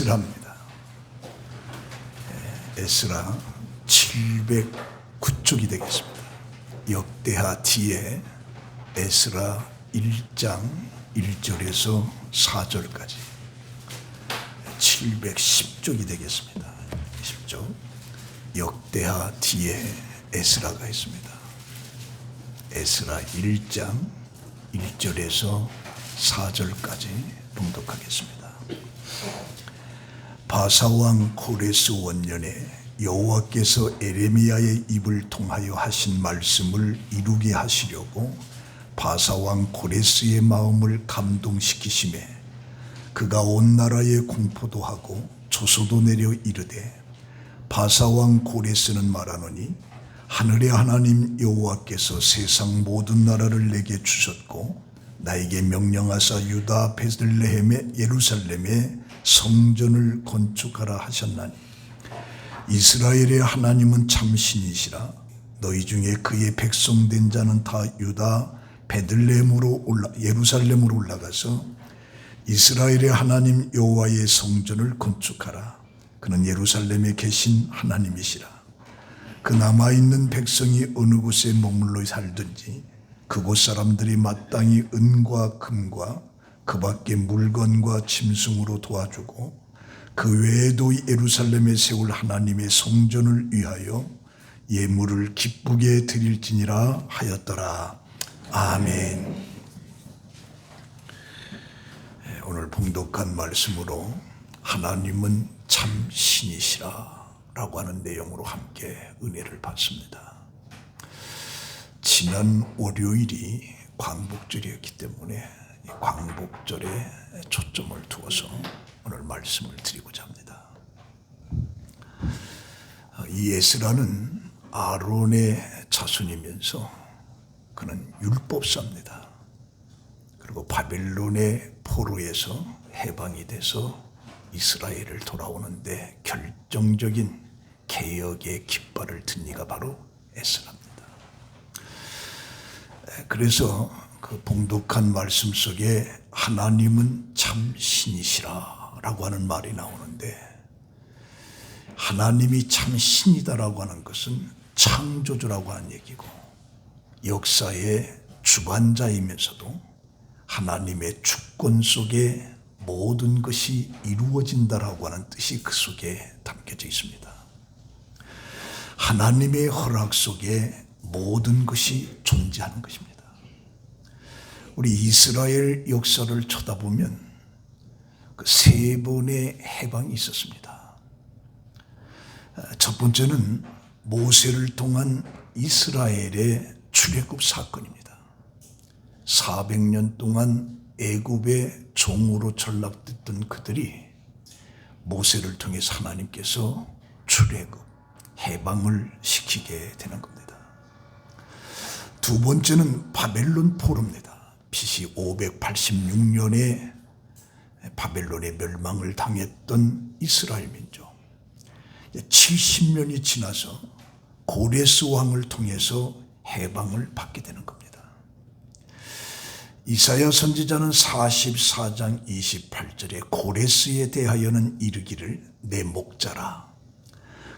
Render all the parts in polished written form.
에스라입니다. 에스라 709쪽이 되겠습니다. 역대하 뒤에 에스라 1장 1절에서 4절까지 710쪽이 되겠습니다. 10쪽. 역대하 뒤에 에스라가 있습니다. 에스라 1장 1절에서 4절까지 봉독하겠습니다. 바사왕 고레스 원년에 여호와께서 에레미야의 입을 통하여 하신 말씀을 이루게 하시려고 바사왕 고레스의 마음을 감동시키심에 그가 온 나라에 공포도 하고 조소도 내려 이르되 바사왕 고레스는 말하노니 하늘의 하나님 여호와께서 세상 모든 나라를 내게 주셨고 나에게 명령하사 유다 베들레헴의 예루살렘에 성전을 건축하라 하셨나니 이스라엘의 하나님은 참 신이시라. 너희 중에 그의 백성된 자는 다 유다 베들레헴으로 예루살렘으로 올라가서 이스라엘의 하나님 여호와의 성전을 건축하라. 그는 예루살렘에 계신 하나님이시라. 그 남아있는 백성이 어느 곳에 머물러 살든지 그곳 사람들이 마땅히 은과 금과 그 밖에 물건과 짐승으로 도와주고 그 외에도 예루살렘에 세울 하나님의 성전을 위하여 예물을 기쁘게 드릴지니라 하였더라. 아멘. 오늘 봉독한 말씀으로 하나님은 참 신이시라 라고 하는 내용으로 함께 은혜를 받습니다. 지난 월요일이 광복절이었기 때문에 이 광복절에 초점을 두어서 오늘 말씀을 드리고자 합니다. 이 에스라는 아론의 자손이면서 그는 율법사입니다. 그리고 바벨론의 포로에서 해방이 돼서 이스라엘을 돌아오는데 결정적인 개혁의 깃발을 든 이가 바로 에스라입니다. 그래서 그 봉독한 말씀 속에 하나님은 참 신이시라 라고 하는 말이 나오는데 하나님이 참 신이다라고 하는 것은 창조주라고 하는 얘기고 역사의 주관자이면서도 하나님의 주권 속에 모든 것이 이루어진다라고 하는 뜻이 그 속에 담겨져 있습니다. 하나님의 허락 속에 모든 것이 존재하는 것입니다. 우리 이스라엘 역사를 쳐다보면 그 세 번의 해방이 있었습니다. 첫 번째는 모세를 통한 이스라엘의 출애굽 사건입니다. 400년 동안 애굽의 종으로 전락됐던 그들이 모세를 통해서 하나님께서 출애굽, 해방을 시키게 되는 겁니다. 두 번째는 바벨론 포로입니다. BC 586년에 바벨론의 멸망을 당했던 이스라엘 민족. 70년이 지나서 고레스 왕을 통해서 해방을 받게 되는 겁니다. 이사야 선지자는 44장 28절에 고레스에 대하여는 이르기를 내 목자라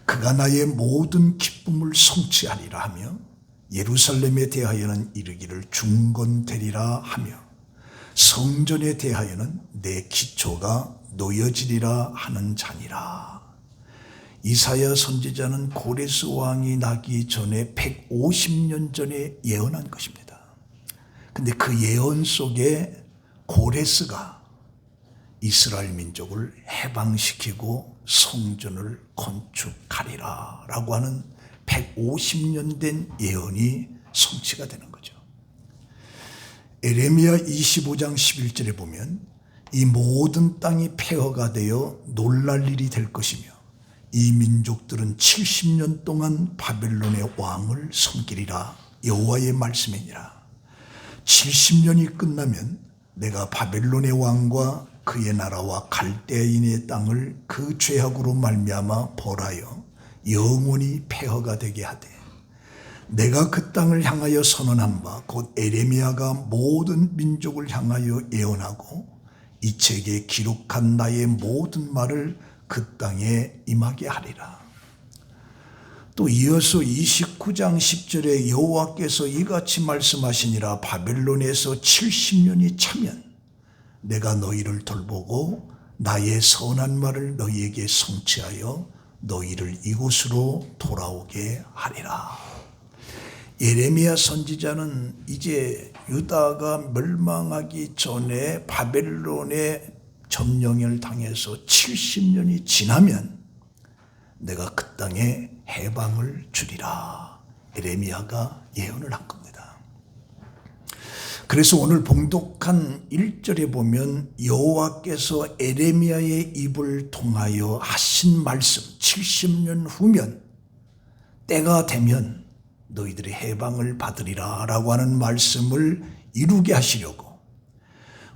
그가 나의 모든 기쁨을 성취하리라 하며 예루살렘에 대하여는 이르기를 중건되리라 하며 성전에 대하여는 내 기초가 놓여지리라 하는 자니라. 이사야 선지자는 고레스 왕이 나기 전에 150년 전에 예언한 것입니다. 근데 그 예언 속에 고레스가 이스라엘 민족을 해방시키고 성전을 건축하리라 라고 하는 150년 된 예언이 성취가 되는 거죠. 에레미야 25장 11절에 보면 이 모든 땅이 폐허가 되어 놀랄 일이 될 것이며 이 민족들은 70년 동안 바벨론의 왕을 섬기리라 여호와의 말씀이니라. 70년이 끝나면 내가 바벨론의 왕과 그의 나라와 갈대인의 땅을 그 죄악으로 말미암아 벌하여 영원히 폐허가 되게 하되 내가 그 땅을 향하여 선언한 바 곧 에레미야가 모든 민족을 향하여 예언하고 이 책에 기록한 나의 모든 말을 그 땅에 임하게 하리라. 또 이어서 29장 10절에 여호와께서 이같이 말씀하시니라. 바벨론에서 70년이 차면 내가 너희를 돌보고 나의 선한 말을 너희에게 성취하여 너희를 이곳으로 돌아오게 하리라. 예레미야 선지자는 이제 유다가 멸망하기 전에 바벨론의 점령을 당해서 70년이 지나면 내가 그 땅에 해방을 주리라. 예레미야가 예언을 한 겁니다. 그래서 오늘 봉독한 1절에 보면 여호와께서 예레미야의 입을 통하여 하신 말씀, 70년 후면 때가 되면 너희들이 해방을 받으리라 라고 하는 말씀을 이루게 하시려고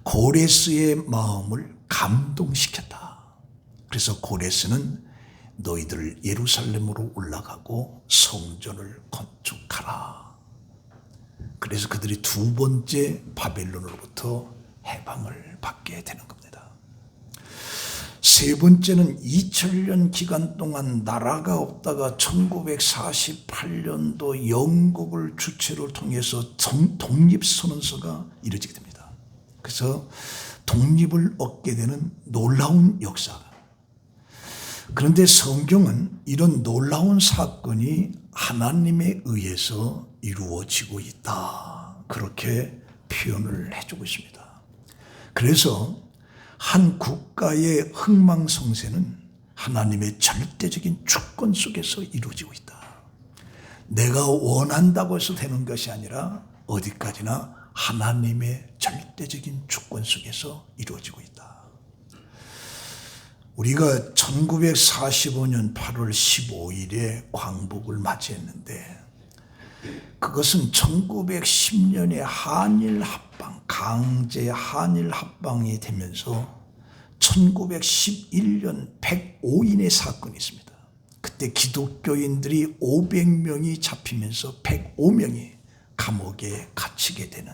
고레스의 마음을 감동시켰다. 그래서 고레스는 너희들 예루살렘으로 올라가고 성전을 건축하라. 그래서 그들이 두 번째 바벨론으로부터 해방을 받게 되는 겁니다. 세 번째는 2000년 기간 동안 나라가 없다가 1948년도 영국을 주체로 통해서 독립선언서가 이루어지게 됩니다. 그래서 독립을 얻게 되는 놀라운 역사가. 그런데 성경은 이런 놀라운 사건이 하나님에 의해서 이루어지고 있다. 그렇게 표현을 해주고 있습니다. 그래서 한 국가의 흥망성쇠는 하나님의 절대적인 주권 속에서 이루어지고 있다. 내가 원한다고 해서 되는 것이 아니라 어디까지나 하나님의 절대적인 주권 속에서 이루어지고 있다. 우리가 1945년 8월 15일에 광복을 맞이했는데 그것은 1910년에 한일 합방, 강제 한일 합방이 되면서 1911년 105인의 사건이 있습니다. 그때 기독교인들이 500명이 잡히면서 105명이 감옥에 갇히게 되는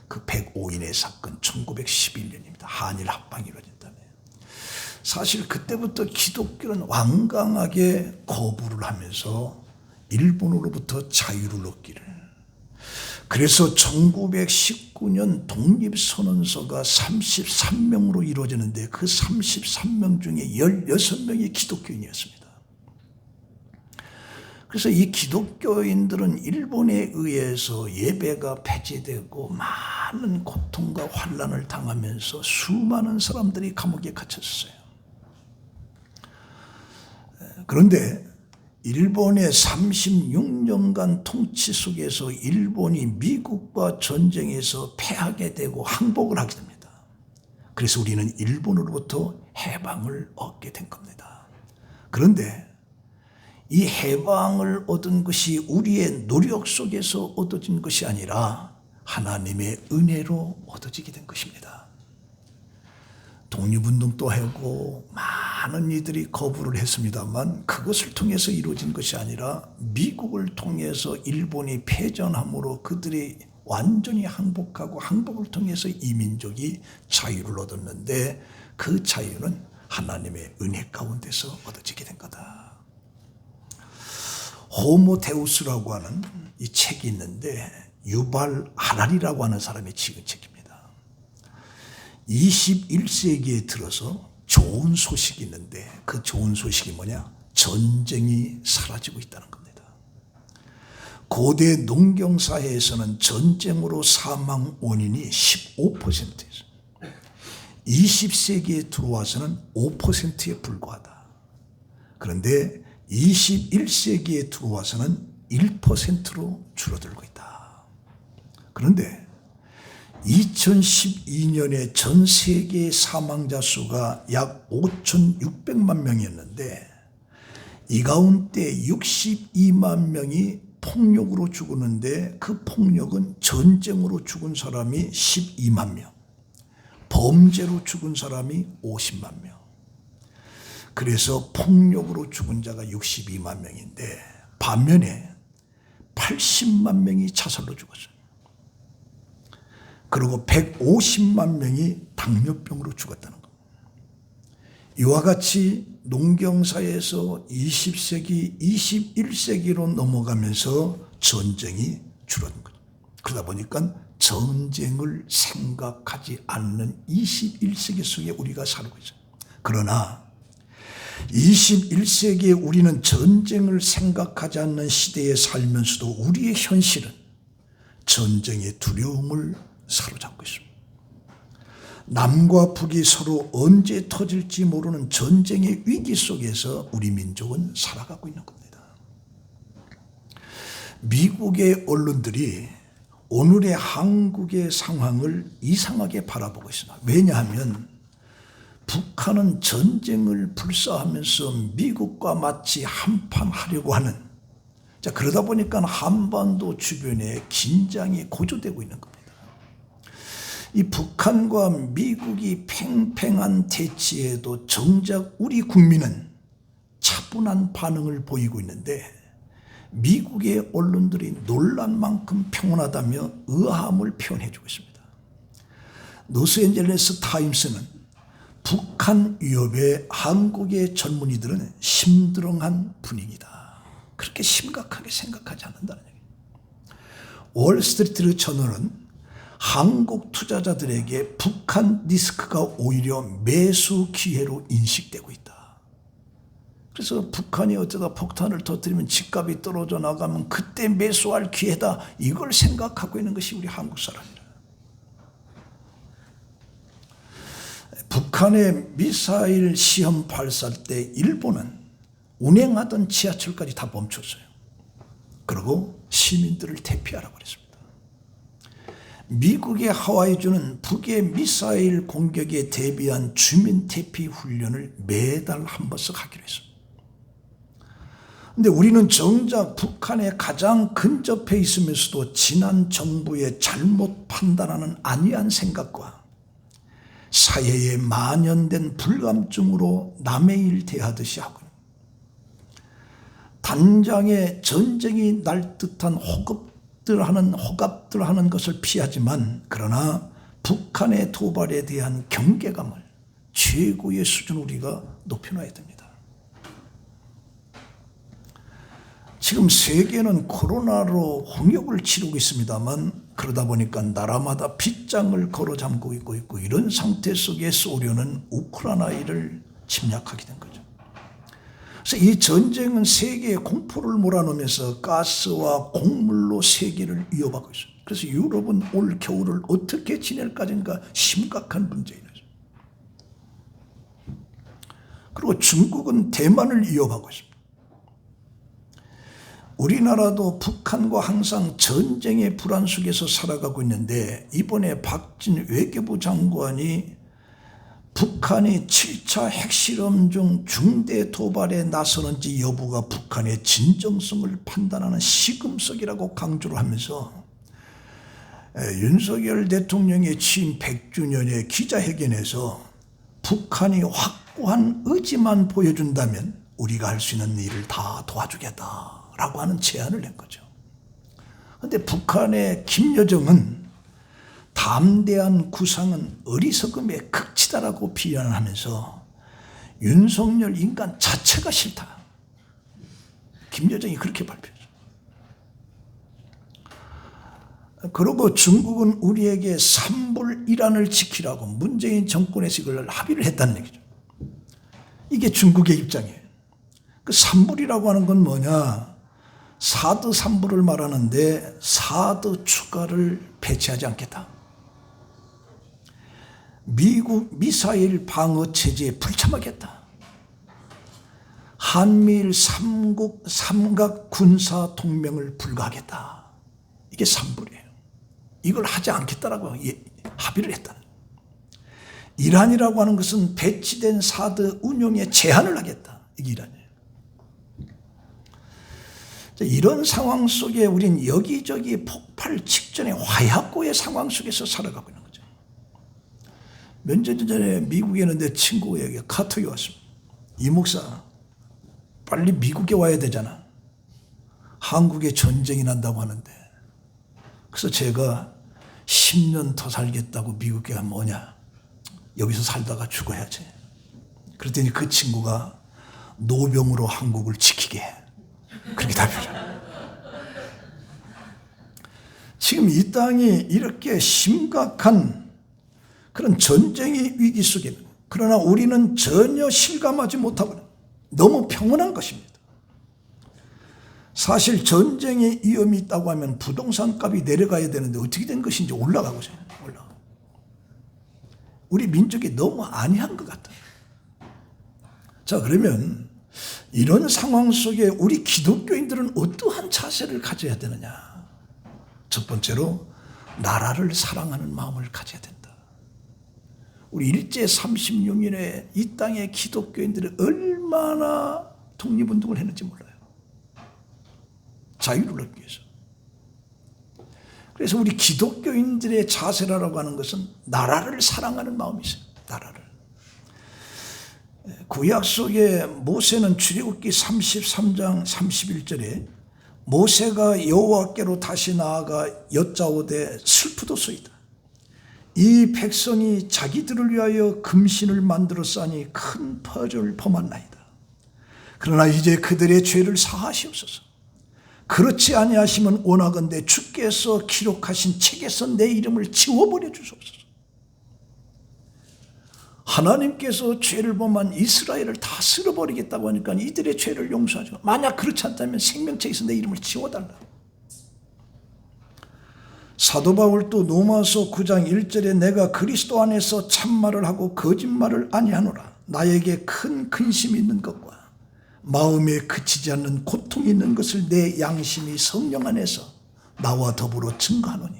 그 105인의 사건 1911년입니다. 한일 합방이 이루어진다면. 사실 그때부터 기독교는 완강하게 거부를 하면서 일본으로부터 자유를 얻기를. 그래서 1919년 독립선언서가 33명으로 이루어지는데 그 33명 중에 16명이 기독교인이었습니다. 그래서 이 기독교인들은 일본에 의해서 예배가 폐지되고 많은 고통과 환난을 당하면서 수많은 사람들이 감옥에 갇혔어요. 그런데 일본의 36년간 통치 속에서 일본이 미국과 전쟁에서 패하게 되고 항복을 하게 됩니다. 그래서 우리는 일본으로부터 해방을 얻게 된 겁니다. 그런데 이 해방을 얻은 것이 우리의 노력 속에서 얻어진 것이 아니라 하나님의 은혜로 얻어지게 된 것입니다. 독립운동도 하고 많은 이들이 거부를 했습니다만 그것을 통해서 이루어진 것이 아니라 미국을 통해서 일본이 패전함으로 그들이 완전히 항복하고 항복을 통해서 이 민족이 자유를 얻었는데 그 자유는 하나님의 은혜 가운데서 얻어지게 된 거다. 호모 데우스라고 하는 이 책이 있는데 유발 하라리라고 하는 사람이 지은 책입니다. 21세기에 들어서 좋은 소식이 있는데 그 좋은 소식이 뭐냐? 전쟁이 사라지고 있다는 겁니다. 고대 농경사회에서는 전쟁으로 사망 원인이 15%였어요. 20세기에 들어와서는 5%에 불과하다. 그런데 21세기에 들어와서는 1%로 줄어들고 있다. 그런데 2012년에 전 세계 사망자 수가 약 5,600만 명이었는데 이 가운데 62만 명이 폭력으로 죽었는데 그 폭력은 전쟁으로 죽은 사람이 12만 명, 범죄로 죽은 사람이 50만 명. 그래서 폭력으로 죽은 자가 62만 명인데 반면에 80만 명이 자살로 죽었어요. 그리고 150만 명이 당뇨병으로 죽었다는 겁니다. 이와 같이 농경사회에서 20세기, 21세기로 넘어가면서 전쟁이 줄어든 거죠. 그러다 보니까 전쟁을 생각하지 않는 21세기 속에 우리가 살고 있어요. 그러나 21세기에 우리는 전쟁을 생각하지 않는 시대에 살면서도 우리의 현실은 전쟁의 두려움을 사로잡고 있습니다. 남과 북이 서로 언제 터질지 모르는 전쟁의 위기 속에서 우리 민족은 살아가고 있는 겁니다. 미국의 언론들이 오늘의 한국의 상황을 이상하게 바라보고 있습니다. 왜냐하면 북한은 전쟁을 불사하면서 미국과 마치 한판하려고 하는, 그러다 보니까 한반도 주변에 긴장이 고조되고 있는 겁니다. 이 북한과 미국이 팽팽한 대치에도 정작 우리 국민은 차분한 반응을 보이고 있는데 미국의 언론들이 놀란 만큼 평온하다며 의아함을 표현해주고 있습니다. 로스앤젤레스 타임스는 북한 위협에 한국의 젊은이들은 심드렁한 분위기다, 그렇게 심각하게 생각하지 않는다는 얘기입니다. 월스트리트 저널은 한국 투자자들에게 북한 리스크가 오히려 매수 기회로 인식되고 있다. 그래서 북한이 어쩌다 폭탄을 터뜨리면 집값이 떨어져 나가면 그때 매수할 기회다, 이걸 생각하고 있는 것이 우리 한국 사람이다. 북한의 미사일 시험 발사 때 일본은 운행하던 지하철까지 다 멈췄어요. 그리고 시민들을 대피하라고 그랬습니다. 미국의 하와이주는 북의 미사일 공격에 대비한 주민 대피 훈련을 매달 한 번씩 하기로 했습니다. 그런데 우리는 정작 북한에 가장 근접해 있으면서도 지난 정부의 잘못 판단하는 안이한 생각과 사회에 만연된 불감증으로 남의 일 대하듯이 하고, 단장에 전쟁이 날 듯한 호갑들 하는 것을 피하지만, 그러나 북한의 도발에 대한 경계감을 최고의 수준 우리가 높여놔야 됩니다. 지금 세계는 코로나로 홍역을 치르고 있습니다만, 그러다 보니까 나라마다 빗장을 걸어 잠그고 있고 이런 상태 속에 소련은 우크라이나를 침략하게 된 거죠. 그래서 이 전쟁은 세계에 공포를 몰아넣으면서 가스와 곡물로 세계를 위협하고 있습니다. 그래서 유럽은 올 겨울을 어떻게 지낼까지인가 심각한 문제인 거죠. 그리고 중국은 대만을 위협하고 있습니다. 우리나라도 북한과 항상 전쟁의 불안 속에서 살아가고 있는데, 이번에 박진 외교부 장관이 북한이 7차 핵실험 중 중대 도발에 나서는지 여부가 북한의 진정성을 판단하는 시금석이라고 강조를 하면서 윤석열 대통령의 취임 100주년의 기자회견에서 북한이 확고한 의지만 보여준다면 우리가 할 수 있는 일을 다 도와주겠다라고 하는 제안을 낸 거죠. 그런데 북한의 김여정은 담대한 구상은 어리석음의 극치다라고 비난을 하면서 윤석열 인간 자체가 싫다, 김여정이 그렇게 발표했죠. 그리고 중국은 우리에게 산불이란을 지키라고 문재인 정권에서 이걸 합의를 했다는 얘기죠. 이게 중국의 입장이에요. 그 산불이라고 하는 건 뭐냐, 사드 산불을 말하는데 사드 추가를 배치하지 않겠다, 미국 미사일 방어 체제에 불참하겠다, 한미일 삼각 군사 동맹을 불가하겠다, 이게 산불이에요. 이걸 하지 않겠다라고 합의를 했다는. 이란이라고 하는 것은 배치된 사드 운용에 제한을 하겠다, 이게 이란이에요. 이런 상황 속에 우린 여기저기 폭발 직전의 화약고의 상황 속에서 살아가고 있는 거죠. 몇 년 전에 미국에는 내 친구에게 카톡이 왔습니다. 이 목사, 빨리 미국에 와야 되잖아, 한국에 전쟁이 난다고 하는데. 그래서 제가 10년 더 살겠다고 미국에 가면 뭐냐, 여기서 살다가 죽어야지. 그랬더니 그 친구가 노병으로 한국을 지키게 해. 그렇게 답해요. 지금 이 땅이 이렇게 심각한 그런 전쟁의 위기 속에 있는, 그러나 우리는 전혀 실감하지 못하고 너무 평온한 것입니다. 사실 전쟁의 위험이 있다고 하면 부동산 값이 내려가야 되는데 어떻게 된 것인지 올라가고 있어요. 우리 민족이 너무 안이한 것 같아요. 자, 그러면 이런 상황 속에 우리 기독교인들은 어떠한 자세를 가져야 되느냐? 첫 번째로 나라를 사랑하는 마음을 가져야 된다. 우리 일제 36년에 이 땅의 기독교인들이 얼마나 독립운동을 했는지 몰라요. 자유를 얻기 위해서. 그래서 우리 기독교인들의 자세라고 하는 것은 나라를 사랑하는 마음이 있어요. 나라를. 구약 속에 모세는 출애굽기 33장 31절에 모세가 여호와께로 다시 나아가 여짜오되 슬프도소이다. 이 백성이 자기들을 위하여 금신을 만들었사니 큰 퍼즐을 범한나이다. 그러나 이제 그들의 죄를 사하시옵소서. 그렇지 아니하시면 원하건대 주께서 기록하신 책에서 내 이름을 지워버려 주소서. 하나님께서 죄를 범한 이스라엘을 다 쓸어버리겠다고 하니까 이들의 죄를 용서하죠. 만약 그렇지 않다면 생명책에서 내 이름을 지워달라. 사도 바울도 로마서 9장 1절에 내가 그리스도 안에서 참말을 하고 거짓말을 아니하노라. 나에게 큰 근심이 있는 것과 마음에 그치지 않는 고통이 있는 것을 내 양심이 성령 안에서 나와 더불어 증거하노니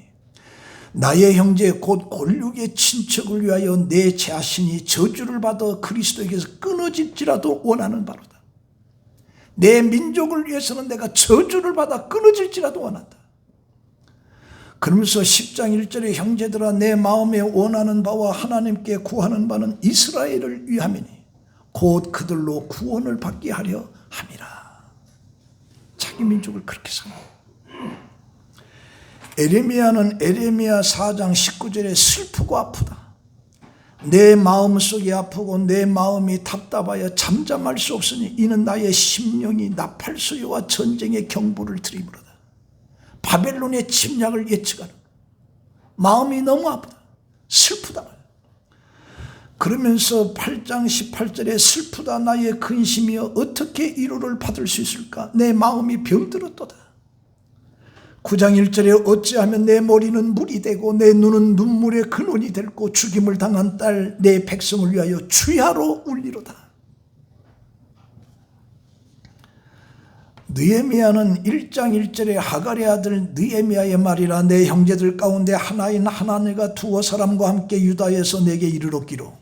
나의 형제 곧 골육의 친척을 위하여 내 자신이 저주를 받아 그리스도에게서 끊어질지라도 원하는 바로다. 내 민족을 위해서는 내가 저주를 받아 끊어질지라도 원한다. 그러면서 10장 1절에 형제들아 내 마음에 원하는 바와 하나님께 구하는 바는 이스라엘을 위함이니 곧 그들로 구원을 받게 하려 함이라. 자기 민족을 그렇게 생각해요. 에레미야는 에레미야 4장 19절에 슬프고 아프다. 내 마음속이 아프고 내 마음이 답답하여 잠잠할 수 없으니 이는 나의 심령이 나팔소리와 전쟁의 경보를 들이므로다. 바벨론의 침략을 예측하는 마음이 너무 아프다. 슬프다. 그러면서 8장 18절에 슬프다 나의 근심이여 어떻게 위로를 받을 수 있을까? 내 마음이 병들었도다. 9장 1절에 어찌하면 내 머리는 물이 되고 내 눈은 눈물의 근원이 되고 죽임을 당한 딸 내 백성을 위하여 주야로 울리로다. 느헤미야는 1장 1절에 하갈의 아들 느헤미야의 말이라 내 형제들 가운데 하나인 하나네가 두어 사람과 함께 유다에서 내게 이르렀기로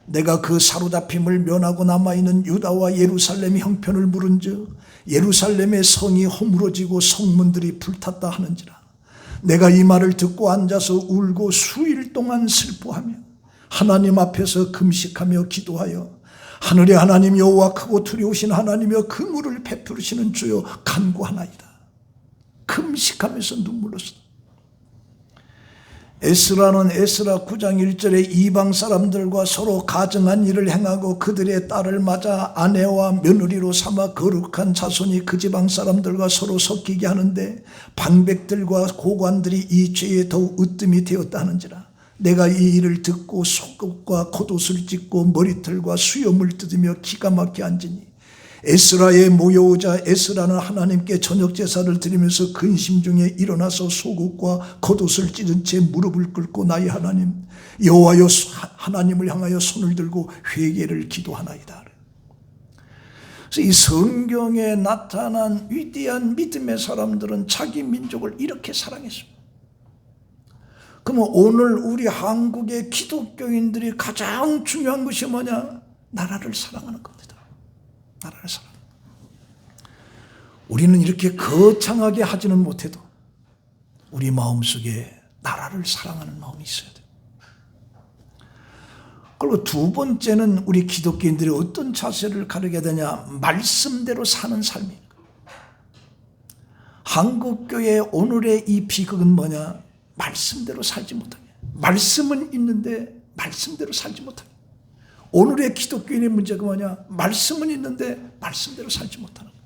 내가 그 사로잡힘을 면하고 남아있는 유다와 예루살렘 형편을 물은즉 예루살렘의 성이 허물어지고 성문들이 불탔다 하는지라. 내가 이 말을 듣고 앉아서 울고 수일 동안 슬퍼하며 하나님 앞에서 금식하며 기도하여 하늘의 하나님 여호와 크고 두려우신 하나님이여 긍휼을 베푸시는 주여 간구하나이다. 금식하면서 눈물로 쏟아. 에스라는 에스라 9장 1절에 이방 사람들과 서로 가증한 일을 행하고 그들의 딸을 맞아 아내와 며느리로 삼아 거룩한 자손이 그 지방 사람들과 서로 섞이게 하는데 방백들과 고관들이 이 죄에 더욱 으뜸이 되었다 하는지라. 내가 이 일을 듣고 속옷과 겉옷을 찢고 머리털과 수염을 뜯으며 기가 막혀 앉으니 에스라에 모여오자 에스라는 하나님께 저녁 제사를 드리면서 근심 중에 일어나서 속옷과 겉옷을 찢은 채 무릎을 꿇고 나의 하나님 여호와여 하나님을 향하여 손을 들고 회개를 기도하나이다. 그래서 이 성경에 나타난 위대한 믿음의 사람들은 자기 민족을 이렇게 사랑했습니다. 그러면 오늘 우리 한국의 기독교인들이 가장 중요한 것이 뭐냐? 나라를 사랑하는 겁니다. 나라를 사랑. 우리는 이렇게 거창하게 하지는 못해도 우리 마음속에 나라를 사랑하는 마음이 있어야 돼요. 그리고 두 번째는 우리 기독교인들이 어떤 자세를 가르게 되냐? 말씀대로 사는 삶이에요. 한국교회 오늘의 이 비극은 뭐냐? 말씀대로 살지 못하게. 말씀은 있는데 말씀대로 살지 못하게. 오늘의 기독교인의 문제가 뭐냐? 말씀은 있는데 말씀대로 살지 못하는 거예요.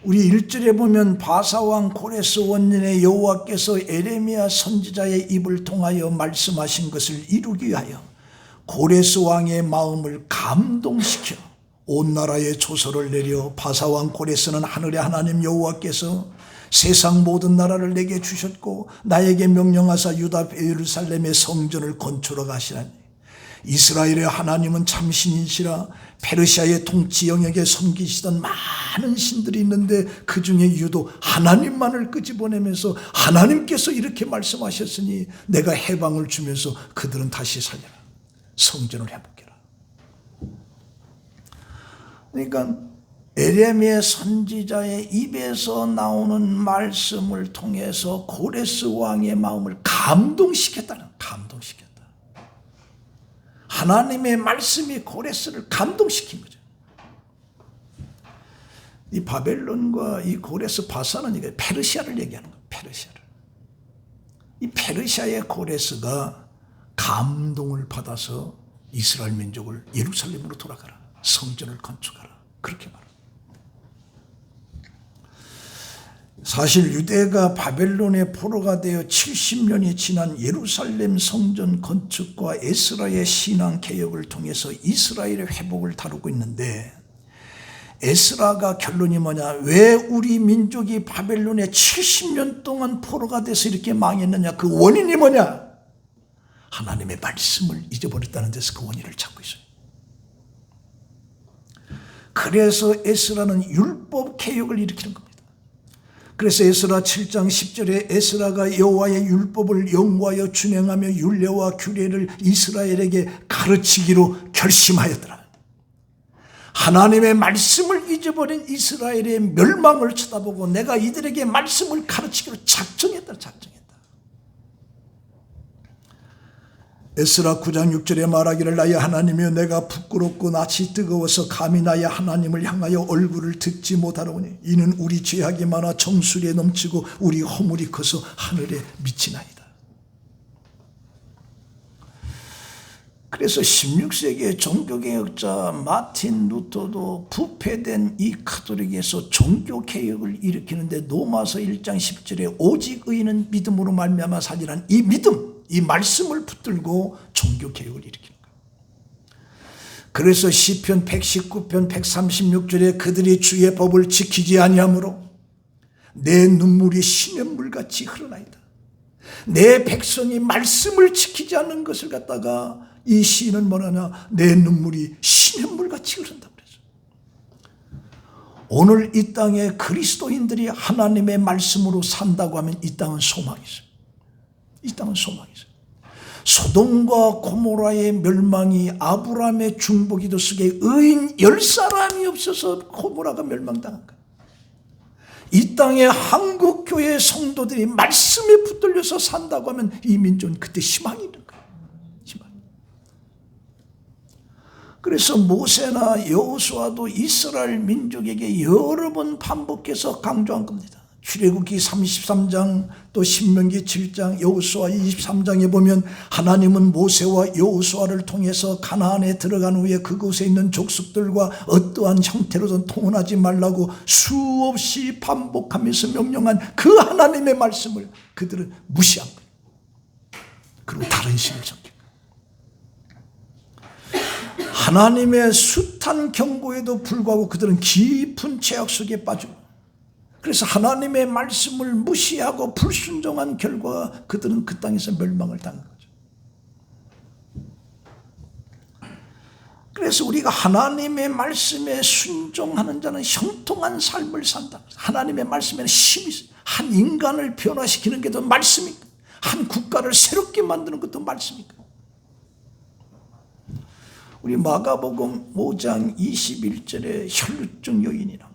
우리 1절에 보면 바사왕 고레스 원년에 여호와께서 에레미야 선지자의 입을 통하여 말씀하신 것을 이루기 위하여 고레스 왕의 마음을 감동시켜 온 나라에 조서를 내려 바사왕 고레스는 하늘의 하나님 여호와께서 세상 모든 나라를 내게 주셨고 나에게 명령하사 유다 예루살렘의 성전을 건축하라 하시나니 이스라엘의 하나님은 참신이시라. 페르시아의 통치 영역에 섬기시던 많은 신들이 있는데 그 중에 유독 하나님만을 끄집어내면서 하나님께서 이렇게 말씀하셨으니 내가 해방을 주면서 그들은 다시 살려라. 성전을 회복해라. 그러니까 에레미야 선지자의 입에서 나오는 말씀을 통해서 고레스 왕의 마음을 감동시켰다. 하나님의 말씀이 고레스를 감동시킨 거죠. 이 바벨론과 이 고레스 바사는 이게 페르시아를 얘기하는 거예요. 페르시아를. 이 페르시아의 고레스가 감동을 받아서 이스라엘 민족을 예루살렘으로 돌아가라. 성전을 건축하라. 그렇게 말합니다. 사실 유대가 바벨론의 포로가 되어 70년이 지난 예루살렘 성전 건축과 에스라의 신앙 개혁을 통해서 이스라엘의 회복을 다루고 있는데 에스라가 결론이 뭐냐? 왜 우리 민족이 바벨론에 70년 동안 포로가 돼서 이렇게 망했느냐? 그 원인이 뭐냐? 하나님의 말씀을 잊어버렸다는 데서 그 원인을 찾고 있어요. 그래서 에스라는 율법 개혁을 일으키는 겁니다. 그래서 에스라 7장 10절에 에스라가 여호와의 율법을 연구하여 준행하며 율례와 규례를 이스라엘에게 가르치기로 결심하였더라. 하나님의 말씀을 잊어버린 이스라엘의 멸망을 쳐다보고 내가 이들에게 말씀을 가르치기로 작정했다. 에스라 9장 6절에 말하기를 나의 하나님이여 내가 부끄럽고 낯이 뜨거워서 감히 나의 하나님을 향하여 얼굴을 듣지 못하노니 이는 우리 죄악이 많아 정수리에 넘치고 우리 허물이 커서 하늘에 미치나이다. 그래서 16세기의 종교개혁자 마틴 루터도 부패된 이 가톨릭에서 종교개혁을 일으키는데 로마서 1장 10절에 오직 의인은 믿음으로 말미암아 살리라는 이 믿음, 이 말씀을 붙들고 종교개혁을 일으키는 거예요. 그래서 시편 119편 136절에 그들이 주의 법을 지키지 아니하므로 내 눈물이 시냇물같이 흐르나이다. 내 백성이 말씀을 지키지 않는 것을 갖다가 이 시인은 뭐라냐? 내 눈물이 시냇물같이 흐른다고 그랬어. 오늘 이 땅에 그리스도인들이 하나님의 말씀으로 산다고 하면 이 땅은 소망이 있어요. 이 땅은 소망이 있어요. 소돔과 고모라의 멸망이 아브라함의 중보기도 속에 의인 10사람이 없어서 고모라가 멸망당한 거예요. 이 땅에 한국교회 성도들이 말씀에 붙들려서 산다고 하면 이 민족은 그때 희망이 있는 거예요. 희망. 그래서 모세나 여호수아도 이스라엘 민족에게 여러 번 반복해서 강조한 겁니다. 출애굽기 33장 또 신명기 7장 여호수아 23장에 보면 하나님은 모세와 여호수아를 통해서 가나안에 들어간 후에 그곳에 있는 족속들과 어떠한 형태로든 통혼하지 말라고 수없이 반복하면서 명령한 그 하나님의 말씀을 그들은 무시한 거예요. 그리고 다른 신을 섬긴 거예요. 하나님의 숱한 경고에도 불구하고 그들은 깊은 죄악 속에 빠지고 그래서 하나님의 말씀을 무시하고 불순종한 결과 그들은 그 땅에서 멸망을 당한 거죠. 그래서 우리가 하나님의 말씀에 순종하는 자는 형통한 삶을 산다. 하나님의 말씀에는 힘이 있어요. 한 인간을 변화시키는 게 더 말씀이니까. 한 국가를 새롭게 만드는 것도 말씀이니까. 우리 마가복음 5장 21절에 혈루증 여인이라.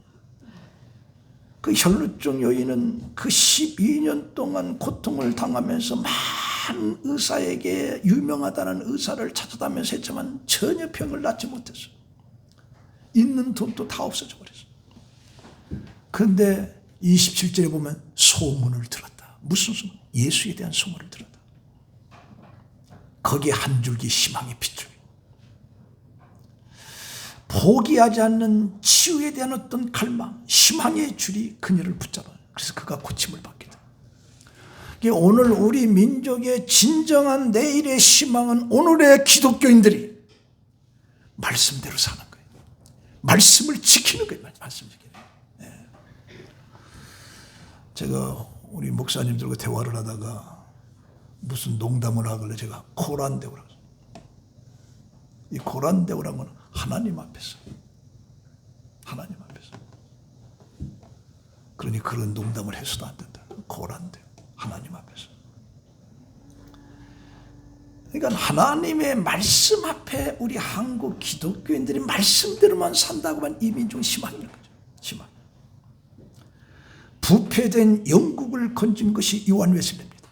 그 혈루증 여인은 그 12년 동안 고통을 당하면서 많은 의사에게 유명하다는 의사를 찾아다니면서 했지만 전혀 병을 낫지 못했어. 있는 돈도 다 없어져 버렸어. 그런데 27절에 보면 소문을 들었다. 무슨 소문? 예수에 대한 소문을 들었다. 거기에 한 줄기 희망이 비추고 포기하지 않는 치유에 대한 어떤 갈망, 희망의 줄이 그녀를 붙잡아요. 그래서 그가 고침을 받게 돼요. 오늘 우리 민족의 진정한 내일의 희망은 오늘의 기독교인들이 말씀대로 사는 거예요. 말씀을 지키는 거예요. 말씀 지키는 거예요. 네. 제가 우리 목사님들과 대화를 하다가 무슨 농담을 하길래 제가 코란데오라고. 이 코란데오라는 건 하나님 앞에서. 하나님 앞에서. 그러니 그런 농담을 해서도 안 된다. 코란데오. 하나님 앞에서. 그러니까 하나님의 말씀 앞에 우리 한국 기독교인들이 말씀대로만 산다고 하면 이 민족은 희망인 거죠. 희망. 부패된 영국을 건진 것이 요한 웨슬리입니다.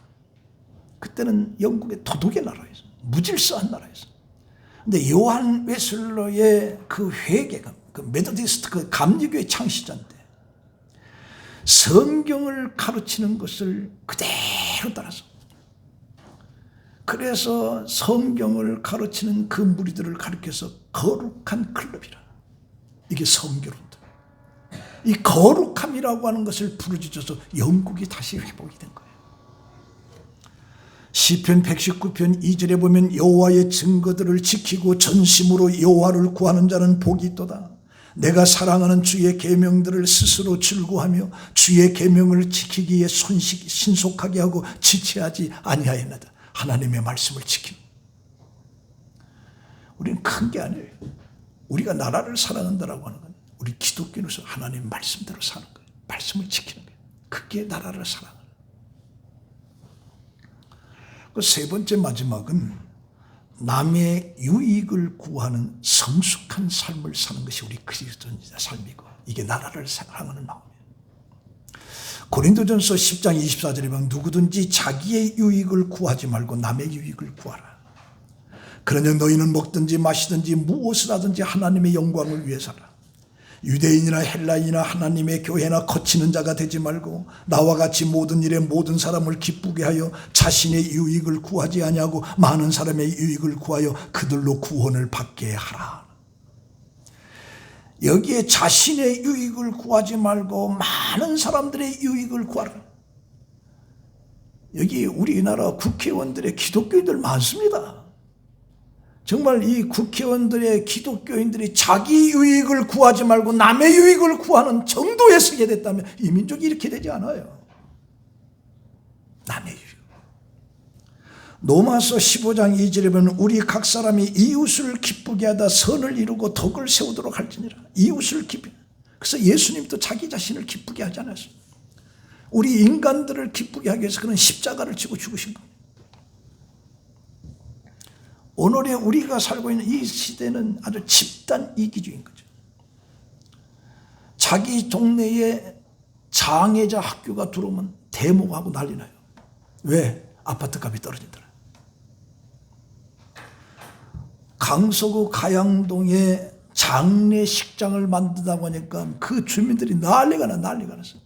그때는 영국의 도둑의 나라였어요. 무질서한 나라였어요. 근데 요한 웨슬러의 그 회개가, 그 메소디스트 그 감리교의 창시자인데 성경을 가르치는 것을 그대로 따라서, 그래서 성경을 가르치는 그 무리들을 가르쳐서 거룩한 클럽이라. 이게 성교론들. 이 거룩함이라고 하는 것을 부르짖어서 영국이 다시 회복이 된 거예요. 시편 119편 2절에 보면 여호와의 증거들을 지키고 전심으로 여호와를 구하는 자는 복이 있도다. 내가 사랑하는 주의 계명들을 스스로 즐거워하며 주의 계명을 지키기에 신속하게 하고 지체하지 아니하였나이다. 하나님의 말씀을 지킴. 우리는 큰 게 아니에요. 우리가 나라를 사랑한다라고 하는 건 우리 기독교인으로서 하나님 말씀대로 사는 거예요. 말씀을 지키는 거예요. 그게 나라를 사랑하는 거예요. 그 세 번째 마지막은 남의 유익을 구하는 성숙한 삶을 사는 것이 우리 그리스도인의 삶이고, 이게 나라를 사랑하는 마음이에요. 고린도전서 10장 24절에 보면 누구든지 자기의 유익을 구하지 말고 남의 유익을 구하라. 그러냐 너희는 먹든지 마시든지 무엇을 하든지 하나님의 영광을 위해서라. 유대인이나 헬라인이나 하나님의 교회나 거치는 자가 되지 말고 나와 같이 모든 일에 모든 사람을 기쁘게 하여 자신의 유익을 구하지 아니하고 많은 사람의 유익을 구하여 그들로 구원을 받게 하라. 여기에 자신의 유익을 구하지 말고 많은 사람들의 유익을 구하라. 여기 우리나라 국회의원들의 기독교인들 많습니다. 정말 이 국회의원들의 기독교인들이 자기 유익을 구하지 말고 남의 유익을 구하는 정도에 서게 됐다면 이 민족이 이렇게 되지 않아요. 남의 유익. 로마서 15장 2절에 보면 우리 각 사람이 이웃을 기쁘게 하다 선을 이루고 덕을 세우도록 할지니라. 이웃을 기쁘게. 그래서 예수님도 자기 자신을 기쁘게 하지 않았어요. 우리 인간들을 기쁘게 하기 위해서 그는 십자가를 지고 죽으신 겁니다. 오늘의 우리가 살고 있는 이 시대는 아주 집단 이기주의인 거죠. 자기 동네에 장애자 학교가 들어오면 데모하고 난리 나요. 왜? 아파트 값이 떨어진더라. 강서구 가양동에 장례식장을 만든다고 하니까 그 주민들이 난리가 났어요.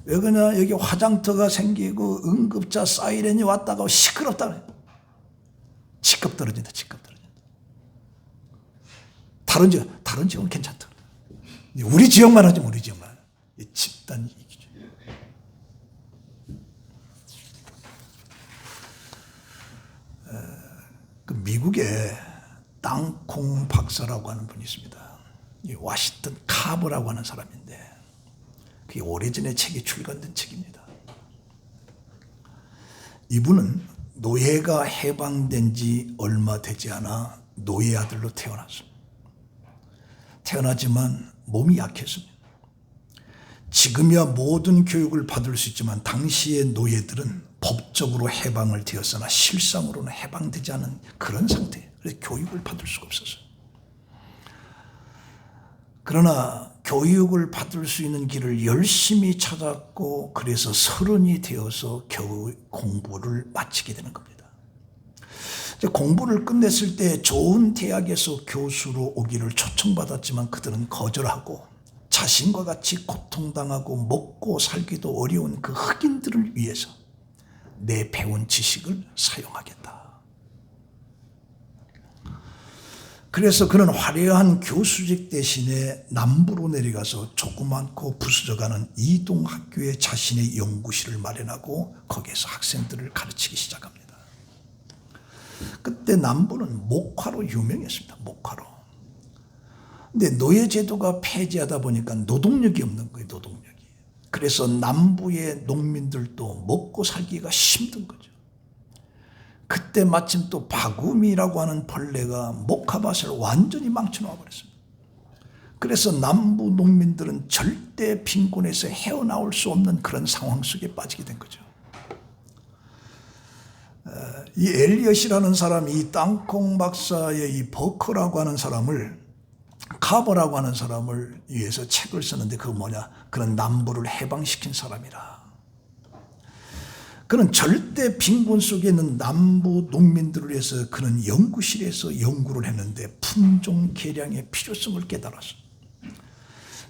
왜 그러냐, 여기 화장터가 생기고 응급자 사이렌이 왔다가 시끄럽다 그래요. 집값 떨어진다. 다른 지역은 괜찮다. 우리 지역만 하지, 우리 지역만. 집단 이기죠. 그 미국에 땅콩 박사라고 하는 분이 있습니다. 워싱턴 카브라고 하는 사람인데, 그게 오래전에 책이 출간된 책입니다. 이분은 노예가 해방된 지 얼마 되지 않아 노예 아들로 태어났습니다. 태어나지만 몸이 약했습니다. 지금이야 모든 교육을 받을 수 있지만 당시의 노예들은 법적으로 해방을 되었으나 실상으로는 해방되지 않은 그런 상태예요. 그래서 교육을 받을 수가 없었어요. 그러나 교육을 받을 수 있는 길을 열심히 찾았고, 그래서 30이 되어서 겨우 공부를 마치게 되는 겁니다. 공부를 끝냈을 때 좋은 대학에서 교수로 오기를 초청받았지만 그들은 거절하고, 자신과 같이 고통당하고 먹고 살기도 어려운 그 흑인들을 위해서 내 배운 지식을 사용하겠다. 그래서 그는 화려한 교수직 대신에 남부로 내려가서 조그맣고 부수져가는 이동학교에 자신의 연구실을 마련하고 거기에서 학생들을 가르치기 시작합니다. 그때 남부는 목화로 유명했습니다. 목화로. 근데 노예제도가 폐지하다 보니까 노동력이 없는 거예요. 노동력이. 그래서 남부의 농민들도 먹고 살기가 힘든 거죠. 그때 마침 또 바구미라고 하는 벌레가 목화밭을 완전히 망쳐놓아 버렸습니다. 그래서 남부 농민들은 절대 빈곤에서 헤어나올 수 없는 그런 상황 속에 빠지게 된 거죠. 이 엘리엇이라는 사람이 이 땅콩 박사의 이 버커라고 하는 사람을, 카버라고 하는 사람을 위해서 책을 썼는데 그거 뭐냐, 그런 남부를 해방시킨 사람이라. 그는 절대 빈곤 속에 있는 남부 농민들을 위해서 그는 연구실에서 연구를 했는데 품종 개량의 필요성을 깨달았어.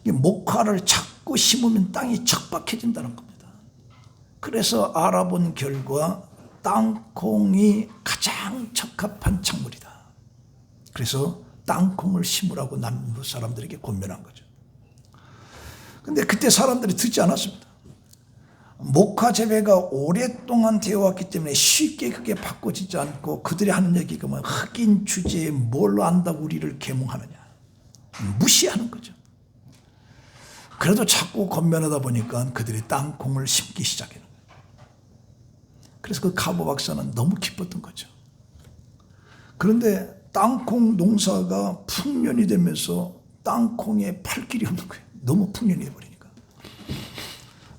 목화를 자꾸 심으면 땅이 척박해진다는 겁니다. 그래서 알아본 결과 땅콩이 가장 적합한 작물이다. 그래서 땅콩을 심으라고 남부 사람들에게 권면한 거죠. 근데 그때 사람들이 듣지 않았습니다. 목화 재배가 오랫동안 되어 왔기 때문에 쉽게 그게 바꿔지지 않고 그들이 하는 얘기가 뭐 흑인 주제에 뭘 안다고 우리를 계몽하느냐, 무시하는 거죠. 그래도 자꾸 권면하다 보니까 그들이 땅콩을 심기 시작해요. 그래서 그 카버 박사는 너무 기뻤던 거죠. 그런데 땅콩 농사가 풍년이 되면서 땅콩에 팔 길이 없는 거예요. 너무 풍년이 돼버리니까.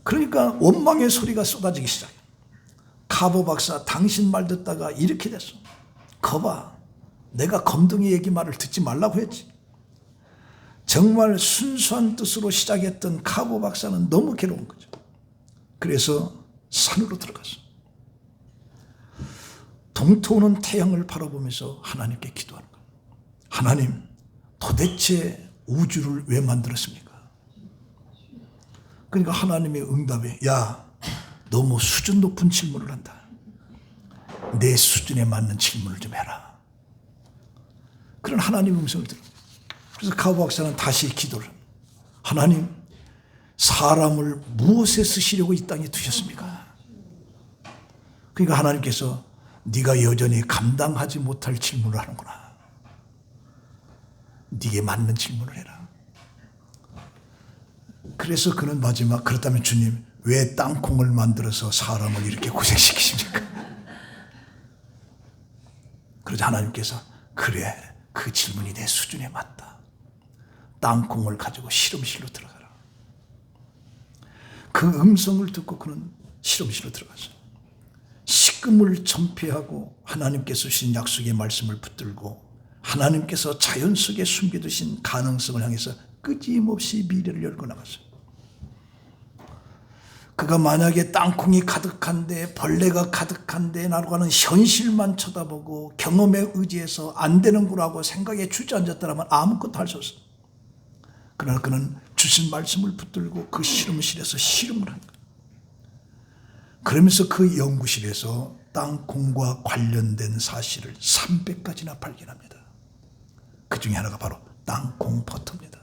그러니까 원망의 소리가 쏟아지기 시작해요. 카버 박사, 당신 말 듣다가 이렇게 됐어. 거봐, 내가 검둥이 얘기 말을 듣지 말라고 했지. 정말 순수한 뜻으로 시작했던 카버 박사는 너무 괴로운 거죠. 그래서 산으로 들어갔어. 동토는 태양을 바라보면서 하나님께 기도하는 거예요. 하나님, 도대체 우주를 왜 만들었습니까? 그러니까 하나님의 응답에, 야, 너무 수준 높은 질문을 한다. 내 수준에 맞는 질문을 좀 해라. 그런 하나님의 음성을 들어요. 그래서 카버 박사는 다시 기도를 합니다. 하나님, 사람을 무엇에 쓰시려고 이 땅에 두셨습니까? 그러니까 하나님께서 네가 여전히 감당하지 못할 질문을 하는구나. 네게 맞는 질문을 해라. 그래서 그는 마지막, 그렇다면 주님, 왜 땅콩을 만들어서 사람을 이렇게 고생시키십니까? 그러자 하나님께서, 그래, 그 질문이 내 수준에 맞다. 땅콩을 가지고 실험실로 들어가라. 그 음성을 듣고 그는 실험실로 들어갔어요. 식금을 전폐하고 하나님께서 주신 약속의 말씀을 붙들고 하나님께서 자연 속에 숨겨두신 가능성을 향해서 끊임없이 미래를 열고 나갔어요. 그가 만약에 땅콩이 가득한데, 벌레가 가득한데 라고 하는 현실만 쳐다보고 경험에 의지해서 안 되는구라고 생각에 주저앉았다면 아무것도 할 수 없어요. 그러나 그는 주신 말씀을 붙들고 그 실험실에서 실험을 한 거예요. 그러면서 그 연구실에서 땅콩과 관련된 사실을 300가지나 발견합니다. 그 중에 하나가 바로 땅콩 버터입니다.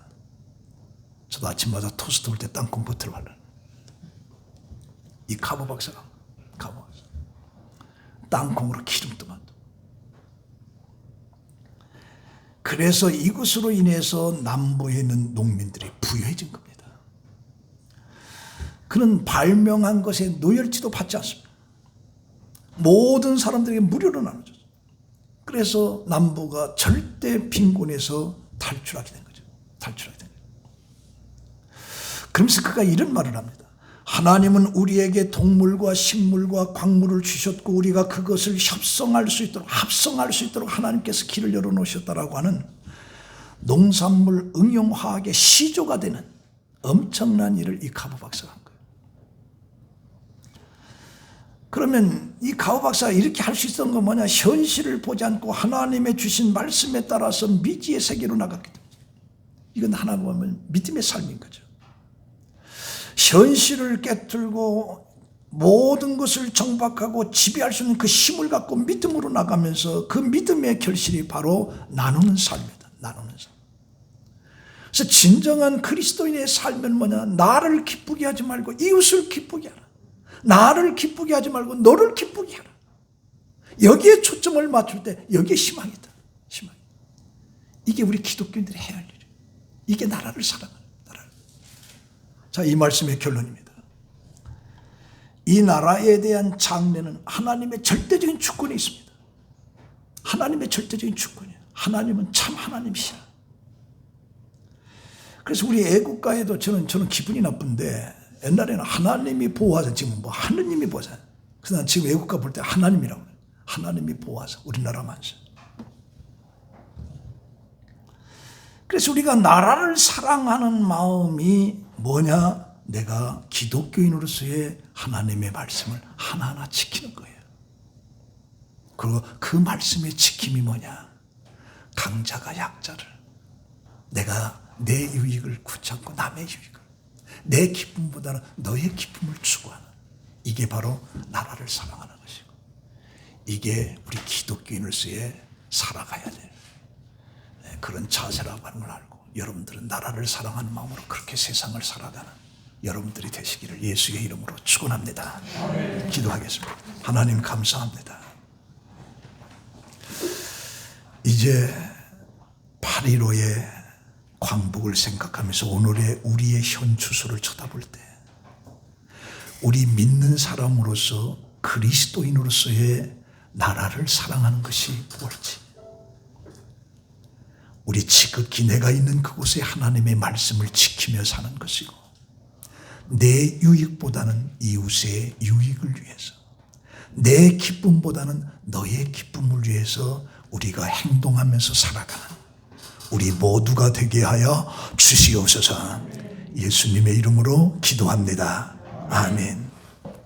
저도 아침마다 토스트 올 때 땅콩 버터를 발라요. 이 카버 박사가, 땅콩으로 기름도 만들고. 그래서 이것으로 인해서 남부에 있는 농민들이 부유해진 겁니다. 그는 발명한 것에 노열지도 받지 않습니다. 모든 사람들에게 무료로 나눠줬어요. 그래서 남부가 절대 빈곤에서 탈출하게 된 거죠. 그러면서 그가 이런 말을 합니다. 하나님은 우리에게 동물과 식물과 광물을 주셨고 우리가 그것을 합성할 수 있도록 하나님께서 길을 열어놓으셨다라고 하는 농산물 응용화학의 시조가 되는 엄청난 일을 이 카버 박사가 한 거예요. 그러면 이 카버 박사가 이렇게 할 수 있었던 건 뭐냐? 현실을 보지 않고 하나님의 주신 말씀에 따라서 미지의 세계로 나갔기 때문에. 이건 하나 보면 믿음의 삶인 거죠. 현실을 깨뜨리고 모든 것을 정박하고 지배할 수 있는 그 힘을 갖고 믿음으로 나가면서 그 믿음의 결실이 바로 나누는 삶이다. 나누는 삶. 그래서 진정한 그리스도인의 삶은 뭐냐? 나를 기쁘게 하지 말고 이웃을 기쁘게 하라. 나를 기쁘게 하지 말고 너를 기쁘게 하라. 여기에 초점을 맞출 때 여기에 희망이다. 희망. 이게 우리 기독교인들이 해야 할 일이에요. 이게 나라를 사랑하는 나라를. 자, 이 말씀의 결론입니다. 이 나라에 대한 장래는 하나님의 절대적인 주권이 있습니다. 하나님의 절대적인 주권이에요. 하나님은 참 하나님이시라. 그래서 우리 애국가에도 저는 기분이 나쁜데 옛날에는 하나님이 보호하자, 지금 뭐 하느님이 보호하자. 그래서 난 지금 애국가 볼 때 하나님이라고 해요. 하나님이 보호하자, 우리나라만서. 그래서 우리가 나라를 사랑하는 마음이 뭐냐? 내가 기독교인으로서의 하나님의 말씀을 하나하나 지키는 거예요. 그리고 그 말씀의 지킴이 뭐냐? 강자가 약자를, 내가 내 유익을 굳잡고 남의 유익을, 내 기쁨보다는 너의 기쁨을 추구하는, 이게 바로 나라를 사랑하는 것이고, 이게 우리 기독교인으로서의 살아가야 될 그런 자세라고 하는 걸 알고, 여러분들은 나라를 사랑하는 마음으로 그렇게 세상을 살아가는 여러분들이 되시기를 예수의 이름으로 축원합니다. 기도하겠습니다. 하나님 감사합니다. 이제 8.15의 광복을 생각하면서 오늘의 우리의 현 주소를 쳐다볼 때 우리 믿는 사람으로서 그리스도인으로서의 나라를 사랑하는 것이 무엇일지, 우리 지극히 내가 있는 그곳에 하나님의 말씀을 지키며 사는 것이고, 내 유익보다는 이웃의 유익을 위해서, 내 기쁨보다는 너의 기쁨을 위해서 우리가 행동하면서 살아가는 우리 모두가 되게 하여 주시옵소서. 예수님의 이름으로 기도합니다. 아멘.